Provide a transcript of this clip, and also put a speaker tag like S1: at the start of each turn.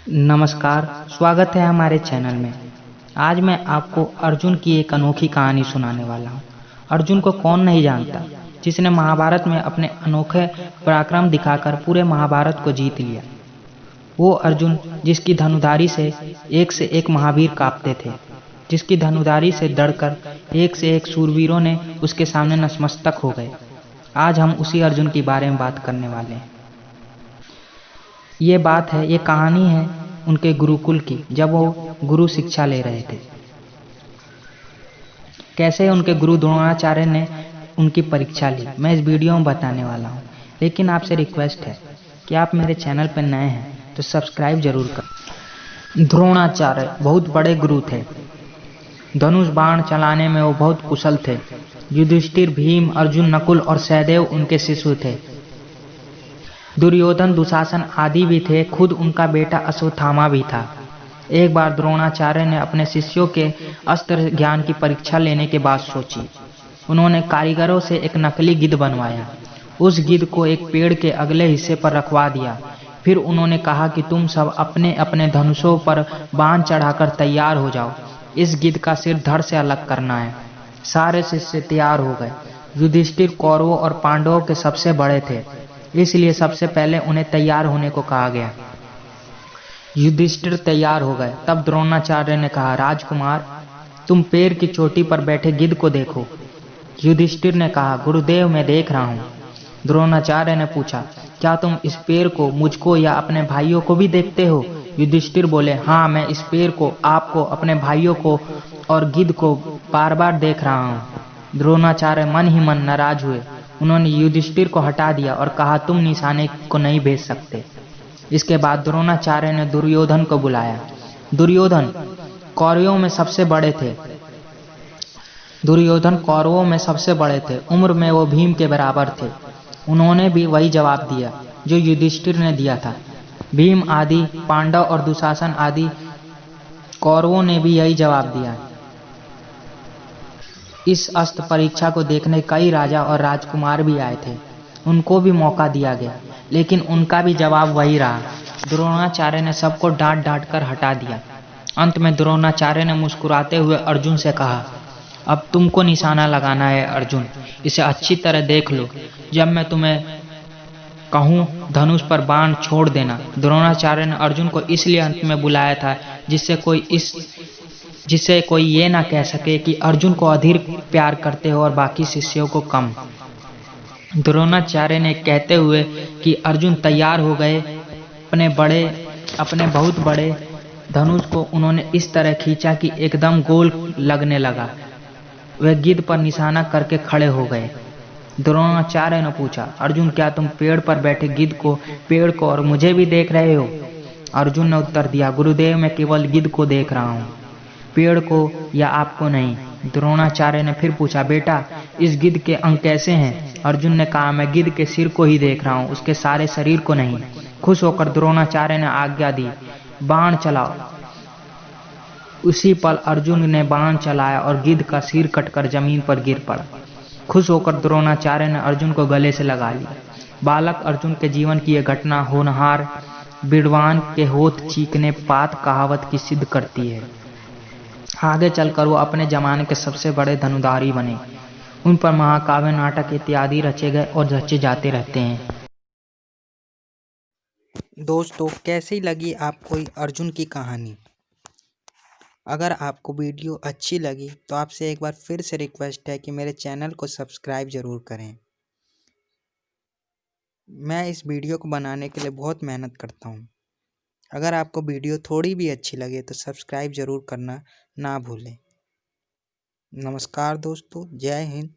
S1: नमस्कार, स्वागत है हमारे चैनल में। आज मैं आपको अर्जुन की एक अनोखी कहानी सुनाने वाला हूँ। अर्जुन को कौन नहीं जानता, जिसने महाभारत में अपने अनोखे पराक्रम दिखाकर पूरे महाभारत को जीत लिया। वो अर्जुन जिसकी धनुधारी से एक महावीर कांपते थे, जिसकी धनुधारी से डरकर एक से एक शूरवीरों ने उसके सामने नतमस्तक हो गए। आज हम उसी अर्जुन के बारे में बात करने वाले हैं। ये कहानी है उनके गुरुकुल की, जब वो गुरु शिक्षा ले रहे थे। कैसे उनके गुरु द्रोणाचार्य ने उनकी परीक्षा ली, मैं इस वीडियो में बताने वाला हूँ। लेकिन आपसे रिक्वेस्ट है कि आप मेरे चैनल पर नए हैं तो सब्सक्राइब जरूर करें। द्रोणाचार्य बहुत बड़े गुरु थे। धनुष बाण चलाने में वो बहुत कुशल थे। युधिष्ठिर, भीम, अर्जुन, नकुल और सहदेव उनके शिष्य थे। दुर्योधन, दुशासन आदि भी थे। खुद उनका बेटा अश्वत्थामा भी था। एक बार द्रोणाचार्य ने अपने शिष्यों के अस्त्र ज्ञान की परीक्षा लेने के बाद सोची। उन्होंने कारीगरों से एक नकली गिद्ध बनवाया। उस गिद्ध को एक पेड़ के अगले हिस्से पर रखवा दिया। फिर उन्होंने कहा कि तुम सब अपने अपने धनुषों पर बाण चढ़ाकर तैयार हो जाओ। इस गिद्ध का सिर धड़ से अलग करना है। सारे शिष्य तैयार हो गए। युधिष्ठिर कौरवों और पांडवों के सबसे बड़े थे, इसलिए सबसे पहले उन्हें तैयार होने को कहा गया। युधिष्ठिर तैयार हो गए। तब द्रोणाचार्य ने कहा, राजकुमार, तुम पेड़ की चोटी पर बैठे गिद्ध को देखो। युधिष्ठिर ने कहा, गुरुदेव, मैं देख रहा हूँ। द्रोणाचार्य ने पूछा, क्या तुम इस पेड़ को, मुझको या अपने भाइयों को भी देखते हो? युधिष्ठिर बोले, हाँ, मैं इस पेड़ को, आपको, अपने भाइयों को और गिद्ध को बार बार देख रहा हूँ। द्रोणाचार्य मन ही मन नाराज हुए। उन्होंने युधिष्ठिर को हटा दिया और कहा, तुम निशाने को नहीं भेज सकते। इसके बाद द्रोणाचार्य ने दुर्योधन को बुलाया। दुर्योधन कौरवों में सबसे बड़े थे। दुर्योधन कौरवों में सबसे बड़े थे। उम्र में वो भीम के बराबर थे। उन्होंने भी वही जवाब दिया जो युधिष्ठिर ने दिया था। भीम आदि पांडव और दुशासन आदि कौरवों ने भी यही जवाब दिया। इस अस्त्र परीक्षा को देखने कई राजा और राजकुमार भी आए थे। उनको भी मौका दिया गया, लेकिन उनका भी जवाब वही रहा। द्रोणाचार्य ने सबको डांट डांट कर हटा दिया। अंत में द्रोणाचार्य ने मुस्कुराते हुए अर्जुन से कहा, अब तुमको निशाना लगाना है अर्जुन, इसे अच्छी तरह देख लो। जब मैं तुम्हें कहूँ धनुष पर बाण छोड़ देना। द्रोणाचार्य ने अर्जुन को इसलिए अंत में बुलाया था जिससे कोई ये ना कह सके कि अर्जुन को अधिक प्यार करते हो और बाकी शिष्यों को कम। द्रोणाचार्य ने कहते हुए कि अर्जुन तैयार हो गए। अपने बहुत बड़े धनुष को उन्होंने इस तरह खींचा कि एकदम गोल लगने लगा। वे गिद्ध पर निशाना करके खड़े हो गए। द्रोणाचार्य ने पूछा, अर्जुन, क्या तुम पेड़ पर बैठे गिद्ध को, पेड़ को और मुझे भी देख रहे हो? अर्जुन ने उत्तर दिया, गुरुदेव, मैं केवल गिद्ध को देख रहा हूँ, पेड़ को या आपको नहीं। द्रोणाचार्य ने फिर पूछा, बेटा, इस गिद्ध के अंग कैसे हैं? अर्जुन ने कहा, मैं गिद्ध के सिर को ही देख रहा हूँ, उसके सारे शरीर को नहीं। खुश होकर द्रोणाचार्य ने आज्ञा दी, बाण चलाओ। उसी पल अर्जुन ने बाण चलाया और गिद्ध का सिर कटकर जमीन पर गिर पड़ा। खुश होकर द्रोणाचार्य ने अर्जुन को गले से लगा लिया। बालक अर्जुन के जीवन की यह घटना होनहार विद्वान के होठ चीकने पात कहावत की सिद्ध करती है। आगे चलकर वो अपने जमाने के सबसे बड़े धनुधारी बने। उन पर महाकाव्य, नाटक इत्यादि रचे गए और रचे जाते रहते हैं।
S2: दोस्तों, कैसी लगी आपको अर्जुन की कहानी? अगर आपको वीडियो अच्छी लगी तो आपसे एक बार फिर से रिक्वेस्ट है कि मेरे चैनल को सब्सक्राइब ज़रूर करें। मैं इस वीडियो को बनाने के लिए बहुत मेहनत करता हूँ। अगर आपको वीडियो थोड़ी भी अच्छी लगे तो सब्सक्राइब ज़रूर करना ना भूलें। नमस्कार दोस्तों, जय हिंद।